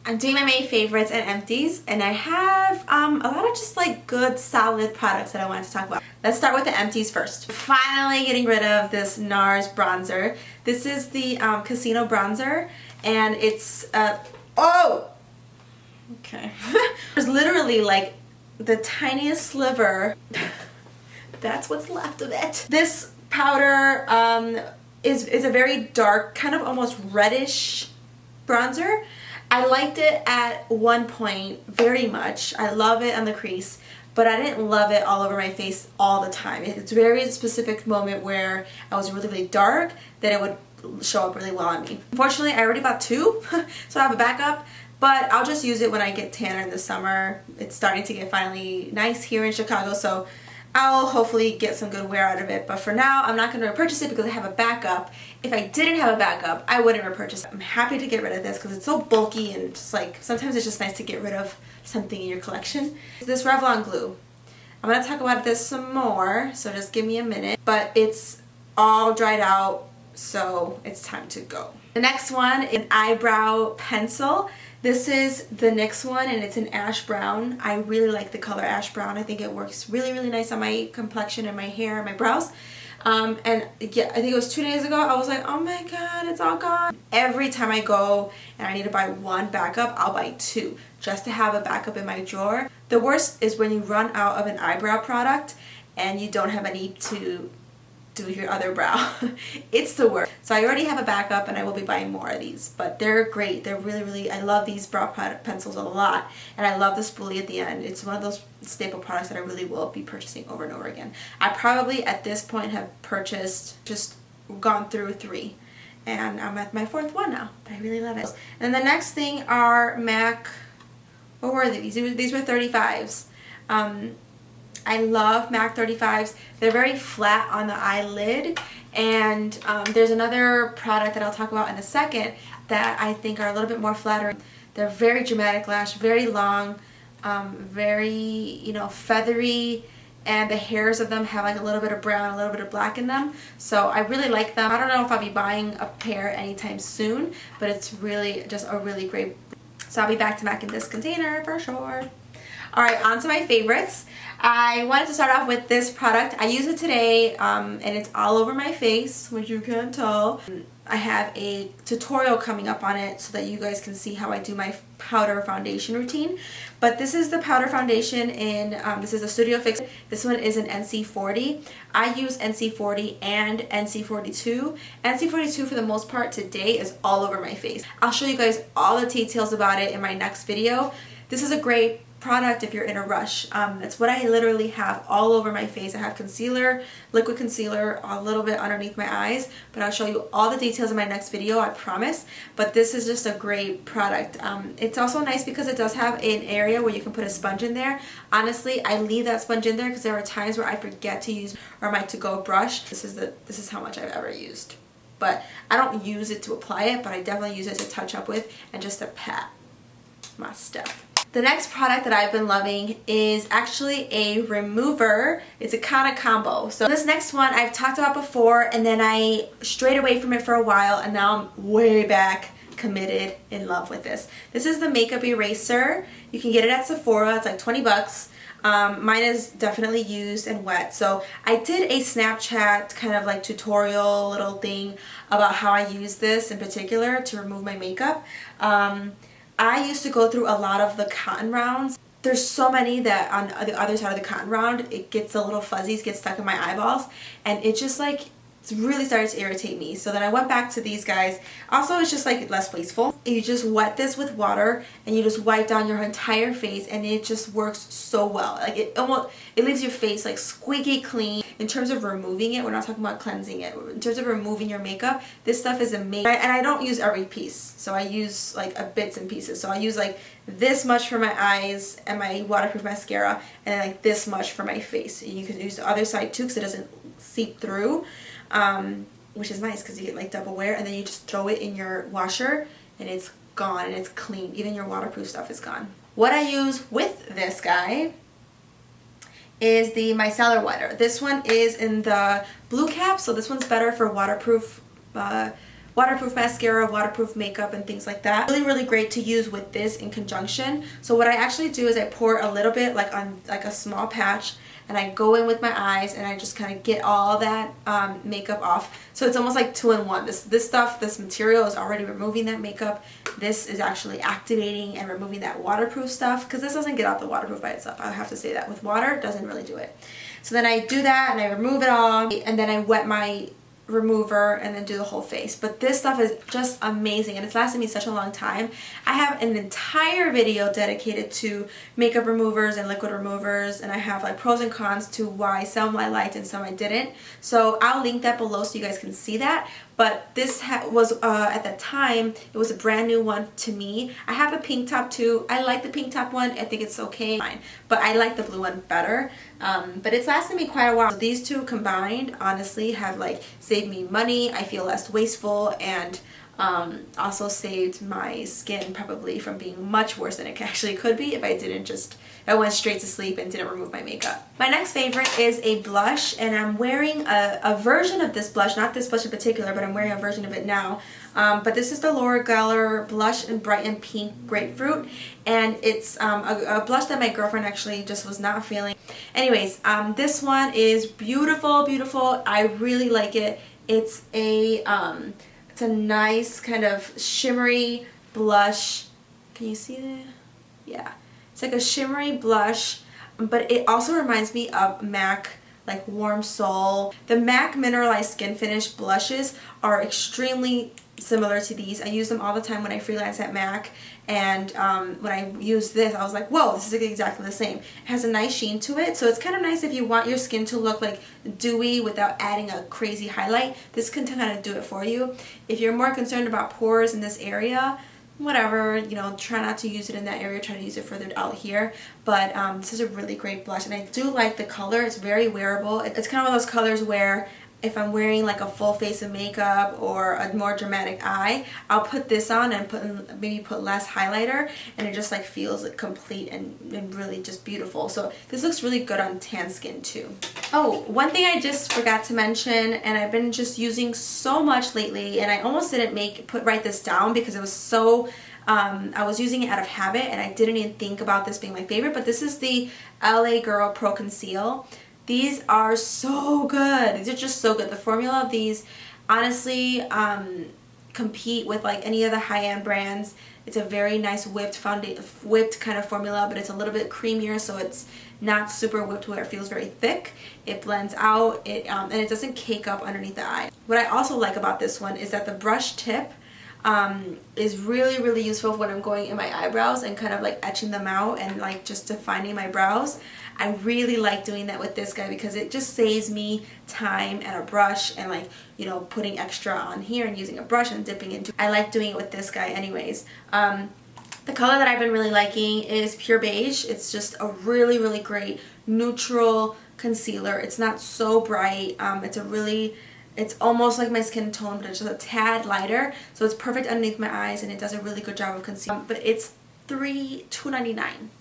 I'm doing my May favorites and empties, and I have a lot of just like good solid products that I wanted to talk about. Let's start with the empties first. Finally getting rid of this Nars bronzer. This is the Casino bronzer, and it's oh! Okay. There's literally like the tiniest sliver. That's what's left of it. This powder is a very dark, kind of almost reddish bronzer. I liked it at one point very much. I love it on the crease, but I didn't love it all over my face all the time. It's a very specific moment where I was really, really dark that it would show up really well on me. Unfortunately, I already bought two, so I have a backup. But I'll just use it when I get tanner in the summer. It's starting to get finally nice here in Chicago, so I'll hopefully get some good wear out of it. But for now, I'm not going to repurchase it because I have a backup. If I didn't have a backup, I wouldn't repurchase it. I'm happy to get rid of this because it's so bulky, and just like sometimes it's just nice to get rid of something in your collection. This Revlon glue. I'm going to talk about this some more, so just give me a minute. But it's all dried out, so it's time to go. The next one is an eyebrow pencil. This is the NYX one, and it's an ash brown. I really like the color ash brown. I think it works really, really nice on my complexion and my hair and my brows. And yeah, I think it was 2 days ago, I was like, oh my god, it's all gone. Every time I go and I need to buy one backup, I'll buy two just to have a backup in my drawer. The worst is when you run out of an eyebrow product and you don't have any to do your other brow. It's the worst. So I already have a backup, and I will be buying more of these, but they're great. They're really, really, I love these brow pencils a lot, and I love the spoolie at the end. It's one of those staple products that I really will be purchasing over and over again. I probably at this point have purchased, just gone through 3, and I'm at my 4th one now, but I really love it. And the next thing are MAC, what were these? These were 35s. I love MAC 35s. They're very flat on the eyelid, and there's another product that I'll talk about in a second that I think are a little bit more flattering. They're very dramatic lash, very long, very, you know, feathery, and the hairs of them have like a little bit of brown, a little bit of black in them. So I really like them. I don't know if I'll be buying a pair anytime soon, but it's really just a really great. So I'll be back to MAC in this container for sure. Alright, on to my favorites. I wanted to start off with this product. I use it today, and it's all over my face, which you can't tell. I have a tutorial coming up on it so that you guys can see how I do my powder foundation routine. But this is the powder foundation in, this is a Studio Fix. This one is an NC40. I use NC40 and NC42. NC42 for the most part today is all over my face. I'll show you guys all the details about it in my next video. This is a great product if you're in a rush. That's what I literally have all over my face. I have concealer, liquid concealer, a little bit underneath my eyes, but I'll show you all the details in my next video, I promise. But this is just a great product. It's also nice because it does have an area where you can put a sponge in there. Honestly, I leave that sponge in there because there are times where I forget to use or my to-go brush. This is how much I've ever used. But I don't use it to apply it, but I definitely use it to touch up with and just to pat my stuff. The next product that I've been loving is actually a remover. It's a kind of combo. So this next one I've talked about before, and then I strayed away from it for a while, and now I'm way back committed in love with this. This is the makeup eraser. You can get it at Sephora. It's like 20 bucks. Mine is definitely used and wet. So I did a Snapchat kind of like tutorial little thing about how I use this in particular to remove my makeup. I used to go through a lot of the cotton rounds. There's so many that on the other side of the cotton round, it gets a little fuzzies, get stuck in my eyeballs, and it just like, it's really started to irritate me. So then I went back to these guys. Also, it's just like less wasteful. You just wet this with water and you just wipe down your entire face, and it just works so well. Like it leaves your face like squeaky clean. In terms of removing it, we're not talking about cleansing it. In terms of removing your makeup, this stuff is amazing. And I don't use every piece, so I use like bits and pieces. So I use like this much for my eyes and my waterproof mascara, and then like this much for my face. And you can use the other side too because it doesn't seep through. Which is nice because you get like double wear, and then you just throw it in your washer and it's gone and it's clean. Even your waterproof stuff is gone. What I use with this guy is the Micellar Wetter. This one is in the blue cap, so this one's better for waterproof waterproof mascara, waterproof makeup, and things like that. Really, really great to use with this in conjunction. So what I actually do is I pour a little bit like on like a small patch, and I go in with my eyes and I just kind of get all that makeup off. So it's almost like 2-in-1. This stuff, this material is already removing that makeup. This is actually activating and removing that waterproof stuff, because this doesn't get out the waterproof by itself. I have to say that. With water, it doesn't really do it. So then I do that and I remove it all, and then I wet my remover and then do the whole face. But this stuff is just amazing, and it's lasted me such a long time. I have an entire video dedicated to makeup removers and liquid removers, and I have like pros and cons to why some I liked and some I didn't. So I'll link that below so you guys can see that. But this was at the time, it was a brand new one to me. I have a pink top too. I like the pink top one. I think it's okay, but I like the blue one better. But it's lasted me quite a while. So these two combined honestly have like saved me money. I feel less wasteful, and also saved my skin probably from being much worse than it actually could be if I went straight to sleep and didn't remove my makeup. My next favorite is a blush, and I'm wearing a version of this blush, not this blush in particular, but I'm wearing a version of it now. But this is the L'Oreal blush in Bright & Pink Grapefruit, and it's a blush that my girlfriend actually just was not feeling. Anyways, this one is beautiful, beautiful. I really like it. It's a nice kind of shimmery blush. Can you see that? Yeah. It's like a shimmery blush, but it also reminds me of MAC, like Warm Soul. The MAC Mineralized Skin Finish blushes are extremely similar to these. I use them all the time when I freelance at MAC, and when I use this, I was like, whoa, this is exactly the same. It has a nice sheen to it, so it's kind of nice if you want your skin to look like dewy without adding a crazy highlight. This can kind of do it for you. If you're more concerned about pores in this area, whatever, you know, try not to use it in that area, try to use it further out here. But this is a really great blush, and I do like the color. It's very wearable. It's kind of one of those colors where if I'm wearing like a full face of makeup or a more dramatic eye, I'll put this on and maybe put less highlighter, and it just like feels like complete and really just beautiful. So this looks really good on tan skin too. Oh, one thing I just forgot to mention, and I've been just using so much lately, and I almost didn't write this down because it was so I was using it out of habit and I didn't even think about this being my favorite, but this is the LA Girl Pro Conceal. These are so good. These are just so good. The formula of these honestly compete with like any of the high-end brands. It's a very nice whipped kind of formula, but it's a little bit creamier, so it's not super whipped where it feels very thick. It blends out, and it doesn't cake up underneath the eye. What I also like about this one is that the brush tip is really, really useful when I'm going in my eyebrows and kind of like etching them out and like just defining my brows. I really like doing that with this guy because it just saves me time and a brush and like, you know, putting extra on here and using a brush and dipping into. I like doing it with this guy anyways. The color that I've been really liking is Pure Beige. It's just a really, really great neutral concealer. It's not so bright. It's almost like my skin tone, but it's just a tad lighter. So it's perfect underneath my eyes, and it does a really good job of concealing. But it's $2.99.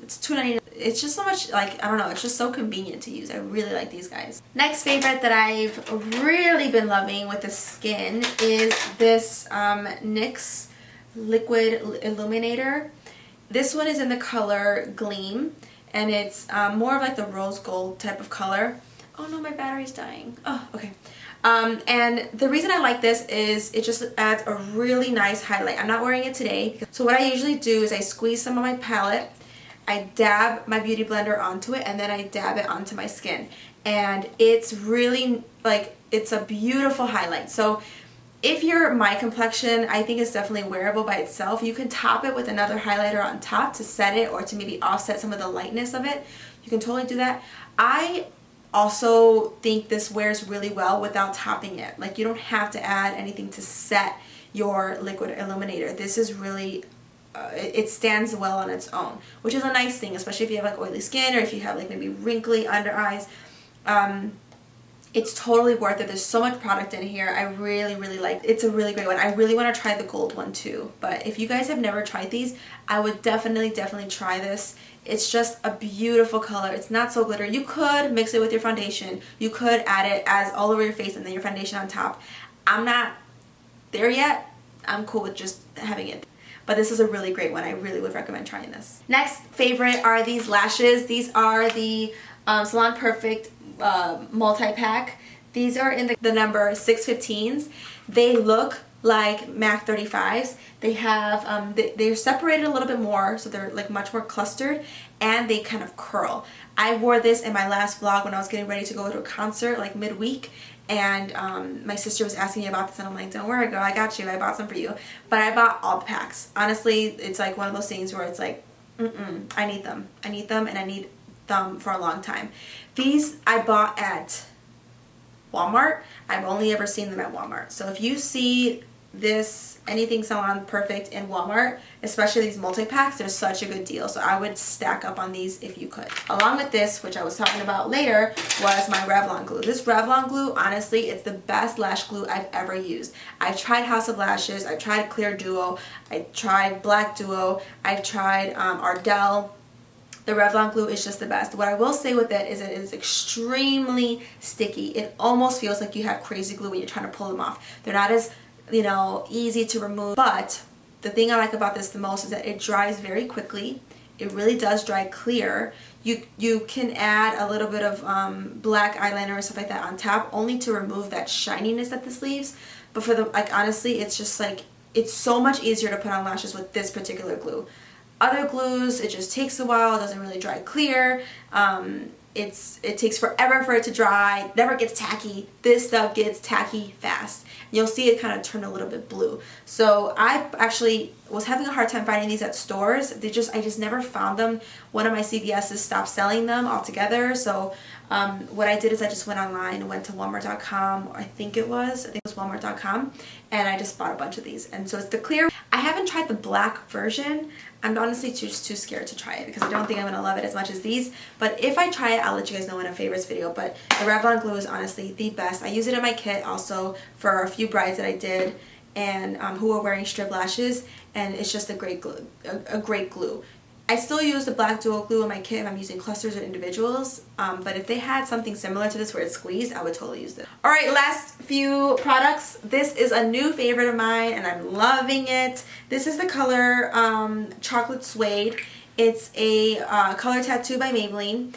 It's $2.99. It's just so much, like, I don't know, it's just so convenient to use. I really like these guys. Next favorite that I've really been loving with the skin is this NYX Liquid Illuminator. This one is in the color Gleam, and it's more of like the rose gold type of color. Oh no, my battery's dying. Oh, okay. And the reason I like this is it just adds a really nice highlight. I'm not wearing it today. So what I usually do is I squeeze some of my palette, I dab my beauty blender onto it, and then I dab it onto my skin. And it's really, like, it's a beautiful highlight. So if you're my complexion, I think it's definitely wearable by itself. You can top it with another highlighter on top to set it or to maybe offset some of the lightness of it. You can totally do that. I also think this wears really well without topping it. Like, you don't have to add anything to set your liquid illuminator. This is really it stands well on its own, which is a nice thing, especially if you have like oily skin or if you have like maybe wrinkly under eyes. It's totally worth it. There's so much product in here. I really, really like it. It's a really great one. I really want to try the gold one too, but if you guys have never tried these, I would definitely try this. It's just a beautiful color. It's not so glittery. You could mix it with your foundation. You could add it as all over your face and then your foundation on top. I'm not there yet, I'm cool with just having it. But this is a really great one. I really would recommend trying this. Next favorite are these lashes. These are the Salon Perfect multi-pack. These are in the number 615s. They look like MAC 35s. They have, they're separated a little bit more, so they're like much more clustered, and they kind of curl. I wore this in my last vlog when I was getting ready to go to a concert like midweek, and my sister was asking me about this, and I'm like, don't worry girl, I got you, I bought some for you. But I bought all the packs. Honestly, it's like one of those things where it's like, I need them, and I need them for a long time. These I bought at Walmart. I've only ever seen them at Walmart. So if you see this, anything Salon Perfect in Walmart, especially these multi-packs, they're such a good deal. So I would stack up on these if you could. Along with this, which I was talking about later, was my Revlon glue. This Revlon glue, honestly, it's the best lash glue I've ever used. I've tried House of Lashes, I've tried Clear Duo, I tried Black Duo, I've tried Ardell. The Revlon glue is just the best. What I will say with it is extremely sticky. It almost feels like you have crazy glue when you're trying to pull them off. They're not as, you know, easy to remove, but the thing I like about this the most is that it dries very quickly. It really does dry clear. You can add a little bit of black eyeliner or stuff like that on top, only to remove that shininess that this leaves. But for the, like, honestly, it's just like, it's so much easier to put on lashes with this particular glue. Other glues, it just takes a while, it doesn't really dry clear. It takes forever for it to dry, never gets tacky. This stuff gets tacky fast. You'll see it kind of turn a little bit blue. So I actually was having a hard time finding these at stores. I just never found them. One of my CVS's stopped selling them altogether. So what I did is I just went online and went to Walmart.com, I think it was Walmart.com, and I just bought a bunch of these. And so it's the clear. I haven't tried the black version. I'm honestly too scared to try it because I don't think I'm going to love it as much as these. But if I try it, I'll let you guys know in a favorites video. But the Revlon glue is honestly the best. I use it in my kit also for a few brides that I did, and who are wearing strip lashes, and it's just a great glue. A great glue. I still use the black duo glue in my kit if I'm using clusters or individuals, but if they had something similar to this where it's squeezed, I would totally use this. Alright, last few products. This is a new favorite of mine and I'm loving it. This is the color Chocolate Suede. It's a color tattoo by Maybelline.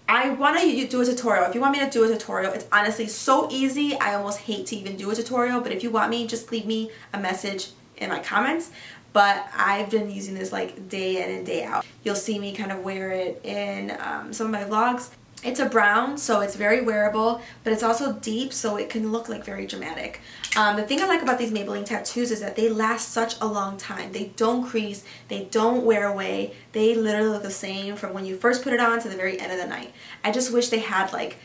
I want to do a tutorial. If you want me to do a tutorial, it's honestly so easy. I almost hate to even do a tutorial, but if you want me, just leave me a message in my comments. But I've been using this like day in and day out. You'll see me kind of wear it in some of my vlogs. It's a brown, so it's very wearable, but it's also deep, so it can look like very dramatic. The thing I like about these Maybelline tattoos is that they last such a long time. They don't crease, they don't wear away. They literally look the same from when you first put it on to the very end of the night. I just wish they had like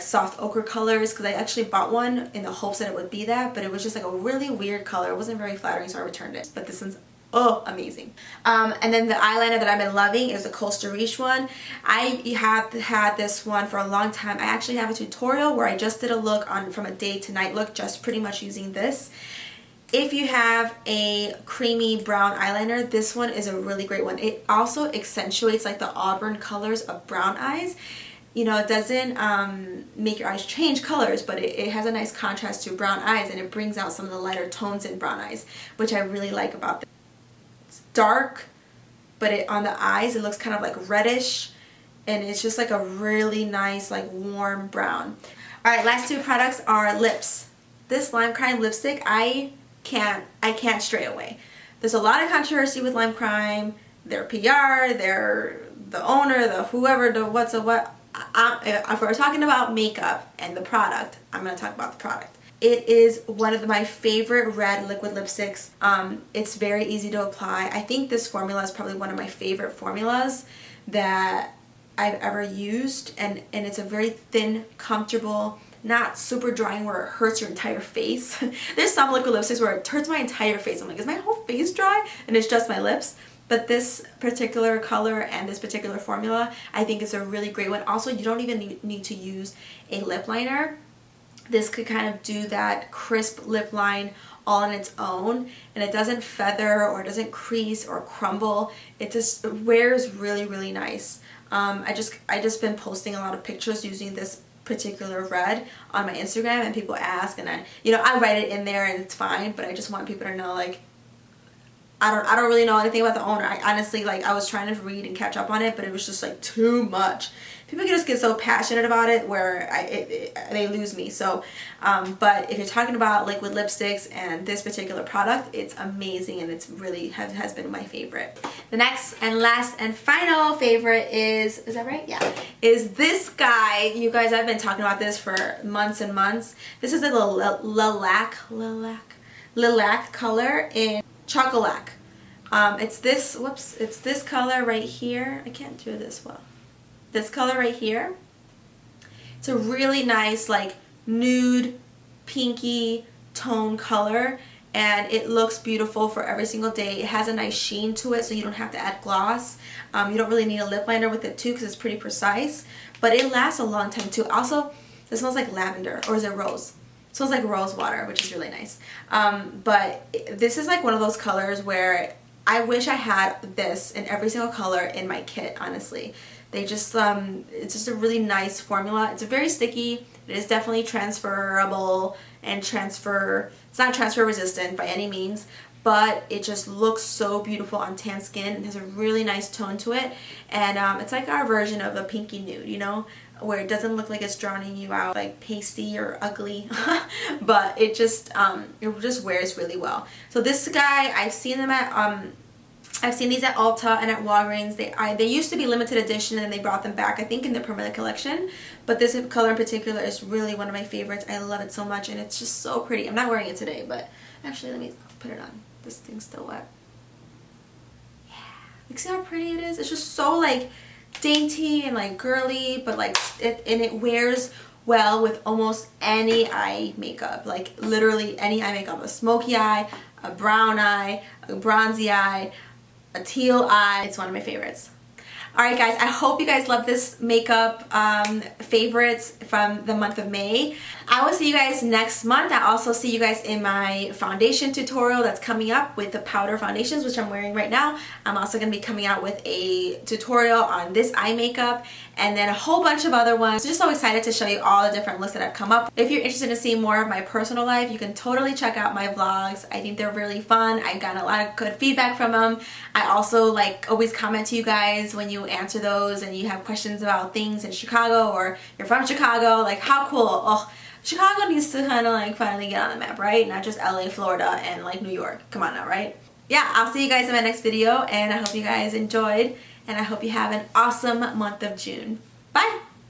soft ochre colors, because I actually bought one in the hopes that it would be that, but it was just like a really weird color. It wasn't very flattering, so I returned it. But this one's amazing. And then the eyeliner that I've been loving is the Costa Riche one. I have had this one for a long time. I actually have a tutorial where I just did a look on from a day to night look, just pretty much using this. If you have a creamy brown eyeliner, this one is a really great one. It also accentuates like the auburn colors of brown eyes. You know, it doesn't make your eyes change colors, but it has a nice contrast to brown eyes, and it brings out some of the lighter tones in brown eyes, which I really like about this. It's dark, but on the eyes it looks kind of like reddish, and it's just like a really nice like warm brown. Alright, last two products are lips. This Limecrime lipstick, I can't stray away. There's a lot of controversy with Limecrime, their PR, the owner, the whoever, the what's a what. If we're talking about makeup and the product, I'm going to talk about the product. It is one of my favorite red liquid lipsticks. It's very easy to apply. I think this formula is probably one of my favorite formulas that I've ever used, and it's a very thin, comfortable, not super drying where it hurts your entire face. There's some liquid lipsticks where it hurts my entire face. I'm like, is my whole face dry? And it's just my lips. But this particular color and this particular formula, I think is a really great one. Also, you don't even need to use a lip liner. This could kind of do that crisp lip line all on its own, and it doesn't feather or it doesn't crease or crumble. It just wears really, really nice. I just been posting a lot of pictures using this particular red on my Instagram, and people ask, and I write it in there and it's fine, but I just want people to know, like, I don't really know anything about the owner. I honestly, like, I was trying to read and catch up on it, but it was just like too much. People can just get so passionate about it where they lose me. So, but if you're talking about liquid lipsticks and this particular product, it's amazing, and it's really has been my favorite. The next and last and final favorite is that right? Yeah. Is this guy. You guys, I've been talking about this for months and months. This is the LaLaque color in Choco-Laque. It's this color right here. I can't do this well. This color right here. It's a really nice, like, nude, pinky tone color, and it looks beautiful for every single day. It has a nice sheen to it, so you don't have to add gloss. You don't really need a lip liner with it too, because it's pretty precise, but it lasts a long time too. Also, it smells like lavender, or is it rose? It smells like rose water, which is really nice. But this is like one of those colors where I wish I had this in every single color in my kit, honestly. They just, it's just a really nice formula. It's very sticky. It is definitely transferable and it's not transfer resistant by any means, but it just looks so beautiful on tan skin. It has a really nice tone to it, and it's like our version of a pinky nude, you know, where it doesn't look like it's drowning you out, like pasty or ugly, but it just wears really well. So this guy, I've seen them at I've seen these at Ulta and at Walgreens. They used to be limited edition, and they brought them back, I think, in the permanent collection. But this color in particular is really one of my favorites. I love it so much, and it's just so pretty. I'm not wearing it today, but actually, let me put it on. This thing's still wet. Yeah, like, see how pretty it is? It's just so, like, dainty and, like, girly, but, like, it wears well with almost any eye makeup. Like, literally any eye makeup. A smoky eye, a brown eye, a bronzy eye, a teal eye. It's one of my favorites. Alright guys, I hope you guys love this makeup favorites from the month of May. I will see you guys next month. I also see you guys in my foundation tutorial that's coming up with the powder foundations, which I'm wearing right now. I'm also going to be coming out with a tutorial on this eye makeup, and then a whole bunch of other ones. Just so excited to show you all the different looks that I've come up with. If you're interested in seeing more of my personal life, you can totally check out my vlogs. I think they're really fun. I've gotten a lot of good feedback from them. I also, like, always comment to you guys when you answer those and you have questions about things in Chicago, or you're from Chicago. Like, how cool. Oh, Chicago needs to kind of, like, finally get on the map, right? Not just LA, Florida, and, like, New York. Come on now, right? Yeah, I'll see you guys in my next video, and I hope you guys enjoyed, and I hope you have an awesome month of June. Bye!